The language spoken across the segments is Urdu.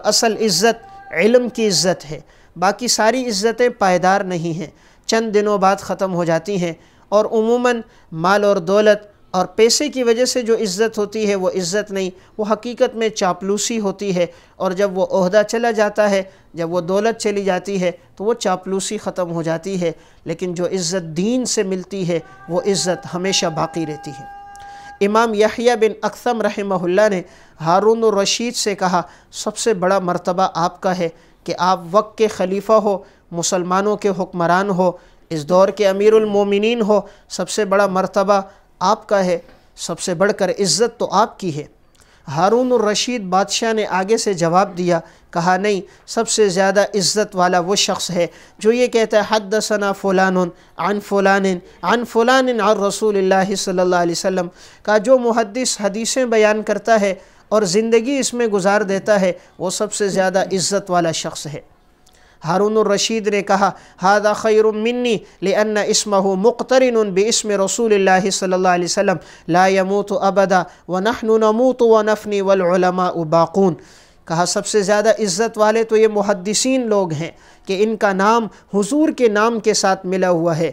اصل عزت علم کی عزت ہے، باقی ساری عزتیں پائیدار نہیں ہیں، چند دنوں بعد ختم ہو جاتی ہیں، اور عموماً مال اور دولت اور پیسے کی وجہ سے جو عزت ہوتی ہے وہ عزت نہیں، وہ حقیقت میں چاپلوسی ہوتی ہے، اور جب وہ عہدہ چلا جاتا ہے، جب وہ دولت چلی جاتی ہے تو وہ چاپلوسی ختم ہو جاتی ہے، لیکن جو عزت دین سے ملتی ہے وہ عزت ہمیشہ باقی رہتی ہے۔ امام یحییٰ بن اکثم رحمہ اللہ نے ہارون الرشید سے کہا، سب سے بڑا مرتبہ آپ کا ہے کہ آپ وقت کے خلیفہ ہو، مسلمانوں کے حکمران ہو، اس دور کے امیر المومنین ہو، سب سے بڑا مرتبہ آپ کا ہے، سب سے بڑھ کر عزت تو آپ کی ہے۔ ہارون الرشید بادشاہ نے آگے سے جواب دیا، کہا نہیں، سب سے زیادہ عزت والا وہ شخص ہے جو یہ کہتا ہے حدثنا فلان عن فلان عن فلان عن رسول اللہ صلی اللہ علیہ وسلم، کا جو محدث حدیثیں بیان کرتا ہے اور زندگی اس میں گزار دیتا ہے وہ سب سے زیادہ عزت والا شخص ہے۔ ہارون الرشید نے کہا ھذا خیر منی لأن اسمہ مقترن باسم رسول اللہ صلی اللہ علیہ وسلم لا يموت ابدا ونحن نموت ونفنی والعلماء باقون۔ کہا سب سے زیادہ عزت والے تو یہ محدثین لوگ ہیں کہ ان کا نام حضور کے نام کے ساتھ ملا ہوا ہے،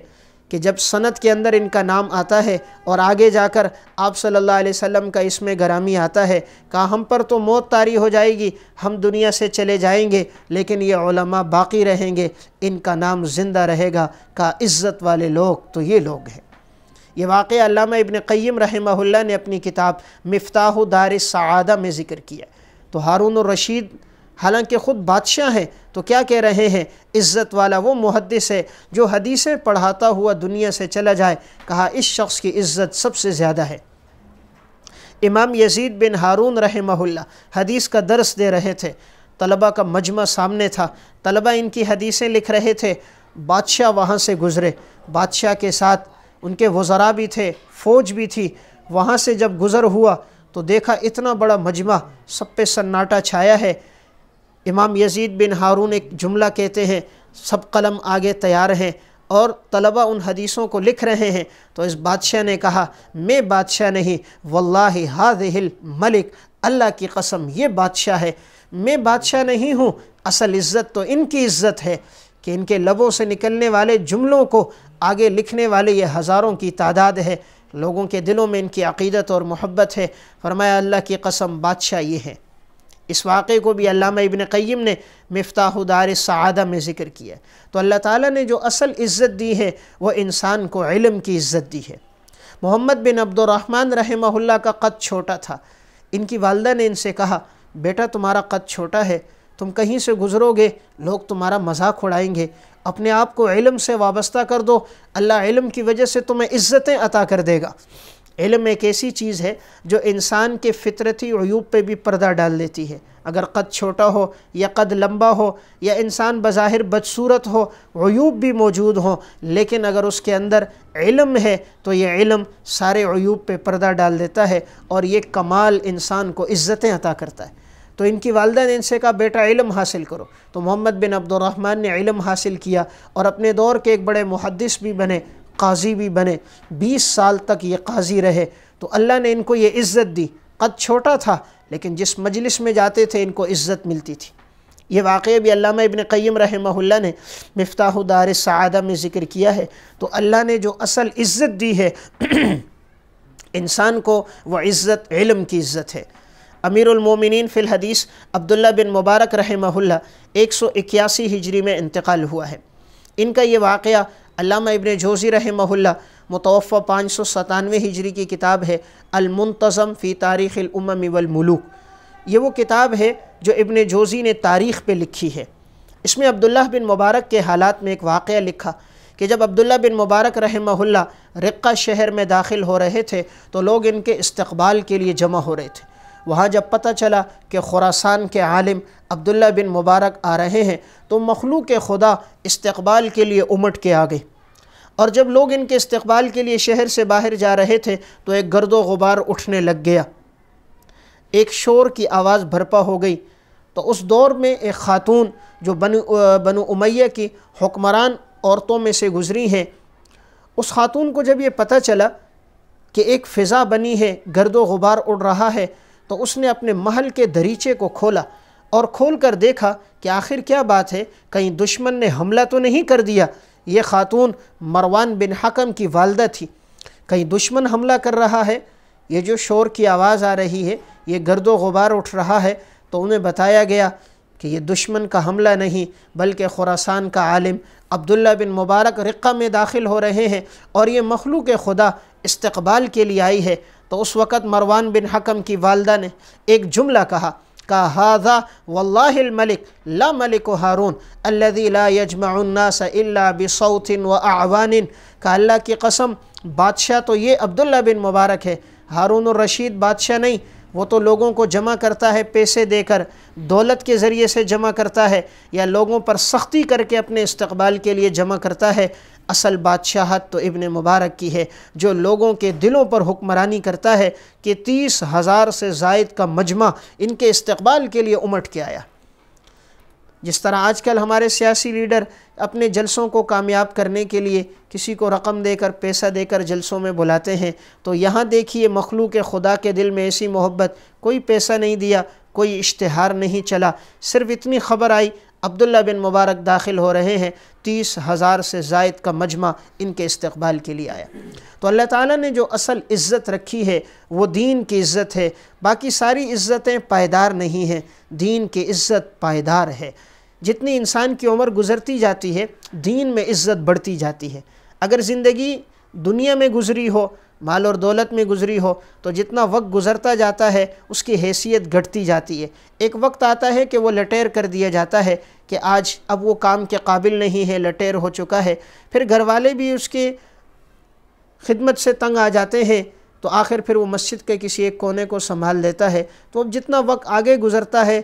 کہ جب سند کے اندر ان کا نام آتا ہے اور آگے جا کر آپ صلی اللہ علیہ وسلم کا اسم گرامی آتا ہے، کہا ہم پر تو موت طاری ہو جائے گی، ہم دنیا سے چلے جائیں گے، لیکن یہ علماء باقی رہیں گے، ان کا نام زندہ رہے گا۔ کہا عزت والے لوگ تو یہ لوگ ہیں۔ یہ واقعہ علامہ ابن قیم رحمہ اللہ نے اپنی کتاب مفتاح دار السعادہ میں ذکر کیا۔ تو ہارون الرشید حالانکہ خود بادشاہ ہیں تو کیا کہہ رہے ہیں، عزت والا وہ محدث ہے جو حدیثیں پڑھاتا ہوا دنیا سے چلا جائے۔ کہا اس شخص کی عزت سب سے زیادہ ہے۔ امام یزید بن ہارون رحمہ اللہ حدیث کا درس دے رہے تھے، طلبہ کا مجمع سامنے تھا، طلبہ ان کی حدیثیں لکھ رہے تھے، بادشاہ وہاں سے گزرے، بادشاہ کے ساتھ ان کے وزراء بھی تھے، فوج بھی تھی، وہاں سے جب گزر ہوا تو دیکھا اتنا بڑا مجمع، سب پہ سناٹا چھایا ہے۔ امام یزید بن ہارون ایک جملہ کہتے ہیں، سب قلم آگے تیار ہیں اور طلبہ ان حدیثوں کو لکھ رہے ہیں، تو اس بادشاہ نے کہا میں بادشاہ نہیں، واللہ ھذہ الملک، اللہ کی قسم یہ بادشاہ ہے، میں بادشاہ نہیں ہوں، اصل عزت تو ان کی عزت ہے کہ ان کے لبوں سے نکلنے والے جملوں کو آگے لکھنے والے یہ ہزاروں کی تعداد ہے، لوگوں کے دلوں میں ان کی عقیدت اور محبت ہے۔ فرمایا اللہ کی قسم بادشاہ یہ ہے۔ اس واقعے کو بھی علامہ ابن قیم نے مفتاح دار السعادہ میں ذکر کیا۔ تو اللہ تعالیٰ نے جو اصل عزت دی ہے وہ انسان کو علم کی عزت دی ہے۔ محمد بن عبد الرحمن رحمہ اللہ کا قد چھوٹا تھا، ان کی والدہ نے ان سے کہا بیٹا تمہارا قد چھوٹا ہے، تم کہیں سے گزرو گے لوگ تمہارا مذاق اڑائیں گے، اپنے آپ کو علم سے وابستہ کر دو، اللہ علم کی وجہ سے تمہیں عزتیں عطا کر دے گا۔ علم ایک ایسی چیز ہے جو انسان کے فطرتی عیوب پہ بھی پردہ ڈال دیتی ہے۔ اگر قد چھوٹا ہو یا قد لمبا ہو یا انسان بظاہر بدصورت ہو، عیوب بھی موجود ہوں، لیکن اگر اس کے اندر علم ہے تو یہ علم سارے عیوب پہ پردہ ڈال دیتا ہے اور یہ کمال انسان کو عزتیں عطا کرتا ہے۔ تو ان کی والدہ نے ان سے کہا بیٹا علم حاصل کرو۔ تو محمد بن عبد الرحمن نے علم حاصل کیا اور اپنے دور کے ایک بڑے محدث بھی بنے، قاضی بھی بنے، 20 سال تک یہ قاضی رہے۔ تو اللہ نے ان کو یہ عزت دی، قد چھوٹا تھا لیکن جس مجلس میں جاتے تھے ان کو عزت ملتی تھی۔ یہ واقعہ بھی علامہ ابن قیم رحمہ اللہ نے مفتاح دار السعادہ میں ذکر کیا ہے۔ تو اللہ نے جو اصل عزت دی ہے انسان کو، وہ عزت علم کی عزت ہے۔ امیر المومنین فی الحدیث عبداللہ بن مبارک رحمہ اللہ 181 ہجری میں انتقال ہوا ہے۔ ان کا یہ واقعہ علامہ ابن جوزی رحمہ اللہ متوفہ 597 ہجری کی کتاب ہے المنتظم فی تاریخ الامم والملوک، یہ وہ کتاب ہے جو ابن جوزی نے تاریخ پہ لکھی ہے۔ اس میں عبداللہ بن مبارک کے حالات میں ایک واقعہ لکھا کہ جب عبداللہ بن مبارک رحمہ اللہ رقہ شہر میں داخل ہو رہے تھے تو لوگ ان کے استقبال کے لیے جمع ہو رہے تھے۔ وہاں جب پتہ چلا کہ خراسان کے عالم عبداللہ بن مبارک آ رہے ہیں تو مخلوق خدا استقبال کے لیے امٹ کے آ گئے، اور جب لوگ ان کے استقبال کے لیے شہر سے باہر جا رہے تھے تو ایک گرد و غبار اٹھنے لگ گیا، ایک شور کی آواز بھرپا ہو گئی۔ تو اس دور میں ایک خاتون جو بنو امیہ کی حکمران عورتوں میں سے گزری ہیں، اس خاتون کو جب یہ پتہ چلا کہ ایک فضا بنی ہے، گرد و غبار اڑ رہا ہے، تو اس نے اپنے محل کے دریچے کو کھولا اور کھول کر دیکھا کہ آخر کیا بات ہے، کہیں دشمن نے حملہ تو نہیں کر دیا۔ یہ خاتون مروان بن حکم کی والدہ تھی۔ کہیں دشمن حملہ کر رہا ہے، یہ جو شور کی آواز آ رہی ہے، یہ گرد و غبار اٹھ رہا ہے، تو انہیں بتایا گیا کہ یہ دشمن کا حملہ نہیں بلکہ خراسان کا عالم عبداللہ بن مبارک رقہ میں داخل ہو رہے ہیں اور یہ مخلوق خدا استقبال کے لیے آئی ہے۔ تو اس وقت مروان بن حکم کی والدہ نے ایک جملہ کہا هذا واللہ الملک لا ملک ہارون الذی لا یجمع الناس الا بصوت واعوان، کہ اللہ کی قسم بادشاہ تو یہ عبداللہ بن مبارک ہے، ہارون الرشید بادشاہ نہیں، وہ تو لوگوں کو جمع کرتا ہے پیسے دے کر، دولت کے ذریعے سے جمع کرتا ہے، یا لوگوں پر سختی کر کے اپنے استقبال کے لیے جمع کرتا ہے۔ اصل بادشاہت تو ابن مبارک کی ہے، جو لوگوں کے دلوں پر حکمرانی کرتا ہے کہ 30,000 سے زائد کا مجمع ان کے استقبال کے لیے امٹ کے آیا۔ جس طرح آج کل ہمارے سیاسی لیڈر اپنے جلسوں کو کامیاب کرنے کے لیے کسی کو رقم دے کر، پیسہ دے کر جلسوں میں بلاتے ہیں، تو یہاں دیکھیے مخلوق خدا کے دل میں ایسی محبت، کوئی پیسہ نہیں دیا، کوئی اشتہار نہیں چلا، صرف اتنی خبر آئی عبداللہ بن مبارک داخل ہو رہے ہیں، 30,000 سے زائد کا مجمع ان کے استقبال کے لیے آیا۔ تو اللہ تعالیٰ نے جو اصل عزت رکھی ہے وہ دین کی عزت ہے، باقی ساری عزتیں پائیدار نہیں ہیں، دین کی عزت پائیدار ہے۔ جتنی انسان کی عمر گزرتی جاتی ہے، دین میں عزت بڑھتی جاتی ہے۔ اگر زندگی دنیا میں گزری ہو، مال اور دولت میں گزری ہو، تو جتنا وقت گزرتا جاتا ہے اس کی حیثیت گھٹتی جاتی ہے۔ ایک وقت آتا ہے کہ وہ لٹیر کر دیا جاتا ہے کہ آج اب وہ کام کے قابل نہیں ہے، لٹیر ہو چکا ہے، پھر گھر والے بھی اس کے خدمت سے تنگ آ جاتے ہیں، تو آخر پھر وہ مسجد کے کسی ایک کونے کو سنبھال لیتا ہے۔ تو اب جتنا وقت آگے گزرتا ہے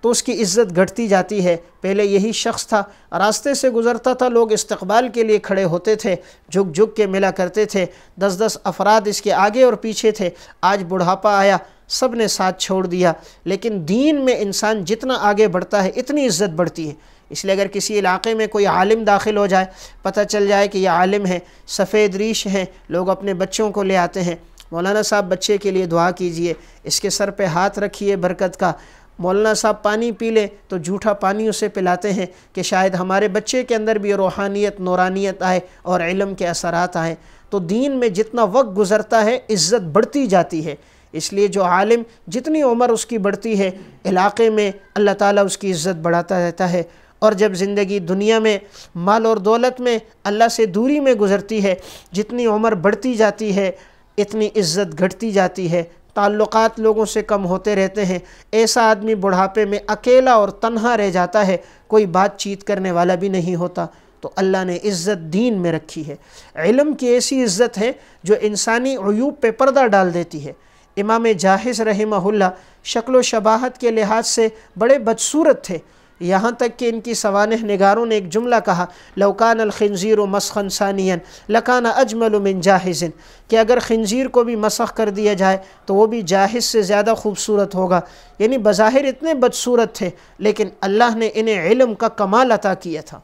تو اس کی عزت گھٹتی جاتی ہے۔ پہلے یہی شخص تھا، راستے سے گزرتا تھا، لوگ استقبال کے لیے کھڑے ہوتے تھے، جھک جھک کے ملا کرتے تھے، 10 افراد اس کے آگے اور پیچھے تھے۔ آج بڑھاپا آیا، سب نے ساتھ چھوڑ دیا۔ لیکن دین میں انسان جتنا آگے بڑھتا ہے اتنی عزت بڑھتی ہے۔ اس لیے اگر کسی علاقے میں کوئی عالم داخل ہو جائے، پتہ چل جائے کہ یہ عالم ہے، سفید ریش ہیں، لوگ اپنے بچوں کو لے آتے ہیں، مولانا صاحب بچے کے لیے دعا کیجئے، اس کے سر پہ ہاتھ رکھیے برکت کا۔ مولانا صاحب پانی پی لیں تو جھوٹا پانی اسے پلاتے ہیں کہ شاید ہمارے بچے کے اندر بھی روحانیت، نورانیت آئے اور علم کے اثرات آئیں۔ تو دین میں جتنا وقت گزرتا ہے عزت بڑھتی جاتی ہے۔ اس لیے جو عالم جتنی عمر اس کی بڑھتی ہے، علاقے میں اللہ تعالیٰ اس کی عزت بڑھاتا رہتا ہے۔ اور جب زندگی دنیا میں مال اور دولت میں اللہ سے دوری میں گزرتی ہے، جتنی عمر بڑھتی جاتی ہے اتنی عزت گھٹتی جاتی ہے، تعلقات لوگوں سے کم ہوتے رہتے ہیں۔ ایسا آدمی بڑھاپے میں اکیلا اور تنہا رہ جاتا ہے، کوئی بات چیت کرنے والا بھی نہیں ہوتا۔ تو اللہ نے عزت دین میں رکھی ہے۔ علم کی ایسی عزت ہے جو انسانی عیوب پہ پردہ ڈال دیتی ہے۔ امام جاحظ رحمہ اللہ شکل و شباہت کے لحاظ سے بڑے بدصورت تھے، یہاں تک کہ ان کی سوانح نگاروں نے ایک جملہ کہا، لو کان الخنزیر مسخا ثانیا لکان اجمل من جاحظ، کہ اگر خنزیر کو بھی مسخ کر دیا جائے تو وہ بھی جاحظ سے زیادہ خوبصورت ہوگا۔ یعنی بظاہر اتنے بدصورت تھے، لیکن اللہ نے انہیں علم کا کمال عطا کیا تھا،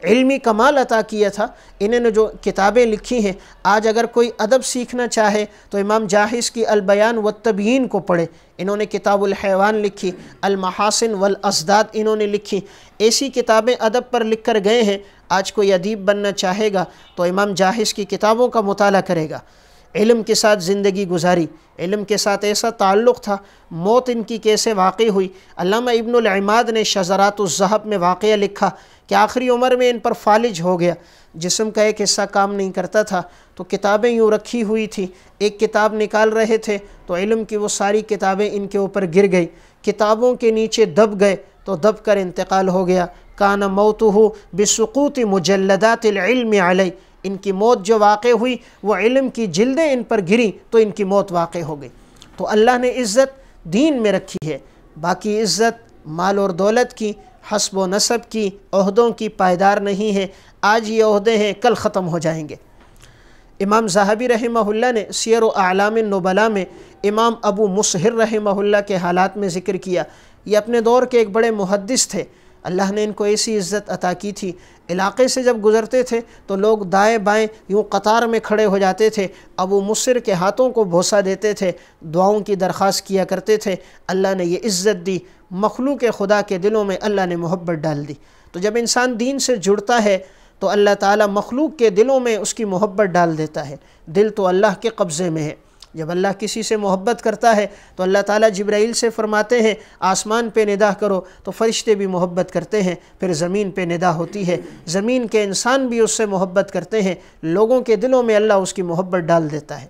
علمی کمال عطا کیا تھا۔ انہوں نے جو کتابیں لکھی ہیں، آج اگر کوئی ادب سیکھنا چاہے تو امام جاحظ کی البیان والتبیین کو پڑھے۔ انہوں نے کتاب الحیوان لکھی، المحاسن والازداد انہوں نے لکھی، ایسی کتابیں ادب پر لکھ کر گئے ہیں۔ آج کوئی ادیب بننا چاہے گا تو امام جاحظ کی کتابوں کا مطالعہ کرے گا۔ علم کے ساتھ زندگی گزاری، علم کے ساتھ ایسا تعلق تھا، موت ان کی کیسے واقع ہوئی۔ علامہ ابن العماد نے شذرات الذہب میں واقعہ لکھا کہ آخری عمر میں ان پر فالج ہو گیا، جسم کا ایک حصہ کام نہیں کرتا تھا، تو کتابیں یوں رکھی ہوئی تھی، ایک کتاب نکال رہے تھے تو علم کی وہ ساری کتابیں ان کے اوپر گر گئی، کتابوں کے نیچے دب گئے تو دب کر انتقال ہو گیا۔ کان موتہ بسقوط مجلدات العلم علیہ، ان کی موت جو واقع ہوئی وہ علم کی جلدیں ان پر گری تو ان کی موت واقع ہو گئی۔ تو اللہ نے عزت دین میں رکھی ہے، باقی عزت مال اور دولت کی، حسب و نسب کی، عہدوں کی پائیدار نہیں ہے۔ آج یہ عہدے ہیں، کل ختم ہو جائیں گے۔ امام ذہبی رحمہ اللہ نے سیر و اعلام النبلاء میں امام ابو مصہر رحمہ اللہ کے حالات میں ذکر کیا۔ یہ اپنے دور کے ایک بڑے محدث تھے، اللہ نے ان کو ایسی عزت عطا کی تھی، علاقے سے جب گزرتے تھے تو لوگ دائیں بائیں یوں قطار میں کھڑے ہو جاتے تھے، ابو مصر کے ہاتھوں کو بوسہ دیتے تھے، دعاؤں کی درخواست کیا کرتے تھے۔ اللہ نے یہ عزت دی، مخلوق خدا کے دلوں میں اللہ نے محبت ڈال دی۔ تو جب انسان دین سے جڑتا ہے تو اللہ تعالیٰ مخلوق کے دلوں میں اس کی محبت ڈال دیتا ہے۔ دل تو اللہ کے قبضے میں ہے۔ جب اللہ کسی سے محبت کرتا ہے تو اللہ تعالیٰ جبرائیل سے فرماتے ہیں آسمان پہ ندا کرو، تو فرشتے بھی محبت کرتے ہیں، پھر زمین پہ ندا ہوتی ہے، زمین کے انسان بھی اس سے محبت کرتے ہیں، لوگوں کے دلوں میں اللہ اس کی محبت ڈال دیتا ہے۔